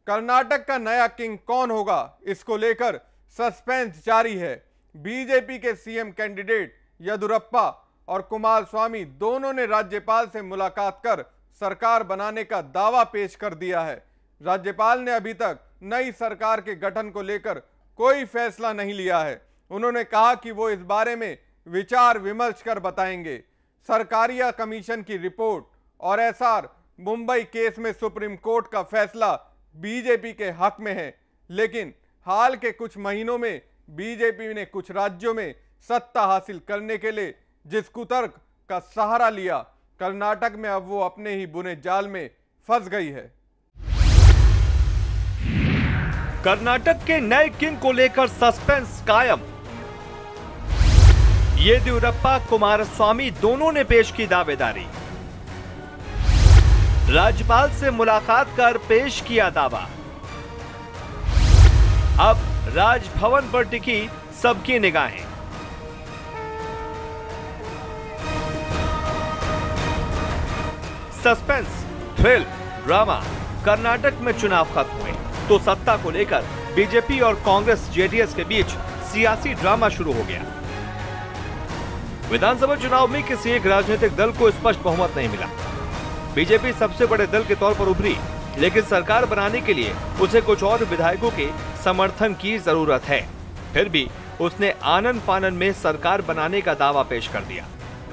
कर्नाटक का नया किंग कौन होगा, इसको लेकर सस्पेंस जारी है। बीजेपी के सीएम कैंडिडेट येदियुरप्पा और कुमारस्वामी दोनों ने राज्यपाल से मुलाकात कर सरकार बनाने का दावा पेश कर दिया है। राज्यपाल ने अभी तक नई सरकार के गठन को लेकर कोई फैसला नहीं लिया है। उन्होंने कहा कि वो इस बारे में विचार विमर्श कर बताएंगे। सरकारिया कमीशन की रिपोर्ट और एसआर मुंबई केस में सुप्रीम कोर्ट का फैसला बीजेपी के हक में है, लेकिन हाल के कुछ महीनों में बीजेपी ने कुछ राज्यों में सत्ता हासिल करने के लिए जिस कुतर्क का सहारा लिया, कर्नाटक में अब वो अपने ही बुने जाल में फंस गई है। कर्नाटक के नए किंग को लेकर सस्पेंस कायम। येदियुरप्पा कुमारस्वामी दोनों ने पेश की दावेदारी। राज्यपाल से मुलाकात कर पेश किया दावा। अब राजभवन पर टिकी सबकी निगाहें। Suspense, thrill, drama. कर्नाटक में चुनाव खत्म हुए तो सत्ता को लेकर बीजेपी और कांग्रेस जेडीएस के बीच सियासी ड्रामा शुरू हो गया। विधानसभा चुनाव में किसी एक राजनीतिक दल को स्पष्ट बहुमत नहीं मिला। बीजेपी सबसे बड़े दल के तौर पर उभरी, लेकिन सरकार बनाने के लिए उसे कुछ और विधायकों के समर्थन की जरूरत है। फिर भी उसने आनन फानन में सरकार बनाने का दावा पेश कर दिया।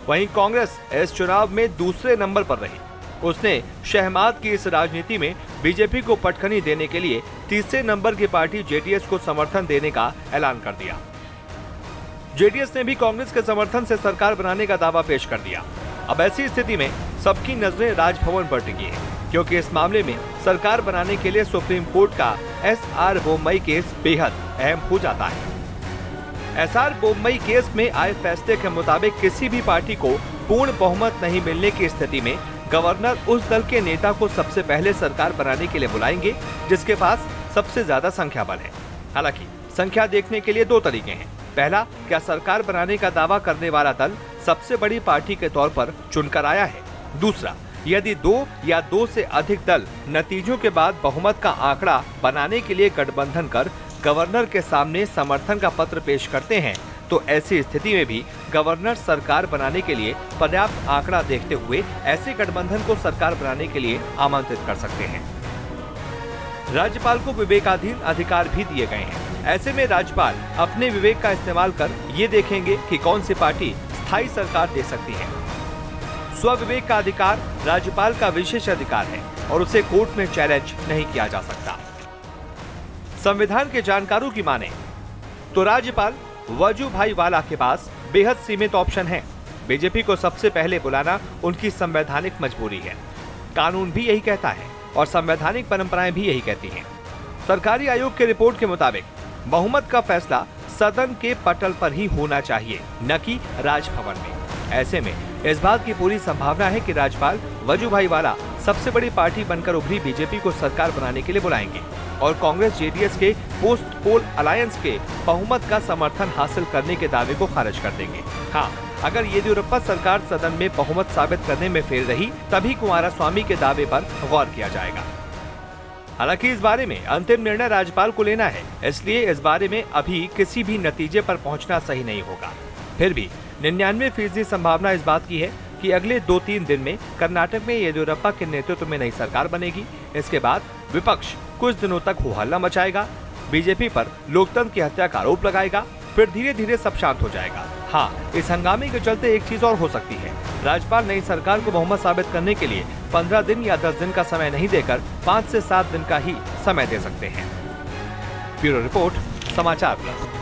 वहीं कांग्रेस इस चुनाव में दूसरे नंबर पर रही। उसने शहमाद की इस राजनीति में बीजेपी को पटखनी देने के लिए तीसरे नंबर की पार्टी जेडीएस को समर्थन देने का ऐलान कर दिया। जेडीएस ने भी कांग्रेस के समर्थन से सरकार बनाने का दावा पेश कर दिया। अब ऐसी स्थिति में सबकी नजरें राजभवन पर टिकी है, क्योंकि इस मामले में सरकार बनाने के लिए सुप्रीम कोर्ट का एसआर बोम्मई केस बेहद अहम हो जाता है। एसआर बोम्मई केस में आए फैसले के मुताबिक किसी भी पार्टी को पूर्ण बहुमत नहीं मिलने की स्थिति में गवर्नर उस दल के नेता को सबसे पहले सरकार बनाने के लिए बुलाएंगे जिसके पास सबसे ज्यादा संख्या बल है। हालांकि संख्या देखने के लिए दो तरीके हैं। पहला, क्या सरकार बनाने का दावा करने वाला दल सबसे बड़ी पार्टी के तौर पर चुनकर आया है। दूसरा, यदि दो या दो से अधिक दल नतीजों के बाद बहुमत का आंकड़ा बनाने के लिए गठबंधन कर गवर्नर के सामने समर्थन का पत्र पेश करते हैं, तो ऐसी स्थिति में भी गवर्नर सरकार बनाने के लिए पर्याप्त आंकड़ा देखते हुए ऐसे गठबंधन को सरकार बनाने के लिए आमंत्रित कर सकते हैं। राज्यपाल को विवेकाधीन अधिकार भी दिए गए हैं। ऐसे में राज्यपाल अपने विवेक का इस्तेमाल कर ये देखेंगे कि कौन सी पार्टी स्थायी सरकार दे सकती है। स्वविवेक का अधिकार राज्यपाल का विशेष अधिकार है और उसे कोर्ट में चैलेंज नहीं किया जा सकता। संविधान के जानकारों की माने तो राज्यपाल वजुभाई वाला के पास बेहद सीमित ऑप्शन है। बीजेपी को सबसे पहले बुलाना उनकी संवैधानिक मजबूरी है। कानून भी यही कहता है और संवैधानिक परंपराएं भी यही कहती हैं। सरकारी आयोग की रिपोर्ट के मुताबिक बहुमत का फैसला सदन के पटल पर ही होना चाहिए, न कि राजभवन में। ऐसे में इस बात की पूरी संभावना है कि राज्यपाल वजुभाई वाला सबसे बड़ी पार्टी बनकर उभरी बीजेपी को सरकार बनाने के लिए बुलाएंगे और कांग्रेस जेडीएस के पोस्ट पोल अलायंस के बहुमत का समर्थन हासिल करने के दावे को खारिज कर देंगे। हाँ, अगर येदियुरप्पा सरकार सदन में बहुमत साबित करने में फेल रही, तभी कुमारस्वामी के दावे पर गौर किया जाएगा। हालांकि इस बारे में अंतिम निर्णय राज्यपाल को लेना है, इसलिए इस बारे में अभी किसी भी नतीजे पर पहुंचना सही नहीं होगा। फिर भी 99% संभावना इस बात की है कि अगले 2-3 दिन में कर्नाटक में येदियुरप्पा के नेतृत्व में नई सरकार बनेगी। इसके बाद विपक्ष कुछ दिनों तक हो हल्ला मचाएगा, बीजेपी पर लोकतंत्र की हत्या का आरोप लगाएगा, फिर धीरे धीरे सब शांत हो जाएगा। हाँ, इस हंगामे के चलते एक चीज और हो सकती है। राज्यपाल नई सरकार को बहुमत साबित करने के लिए 15 दिन या 10 दिन का समय नहीं देकर 5 से 7 दिन का ही समय दे सकते हैं। ब्यूरो रिपोर्ट, समाचार प्लस।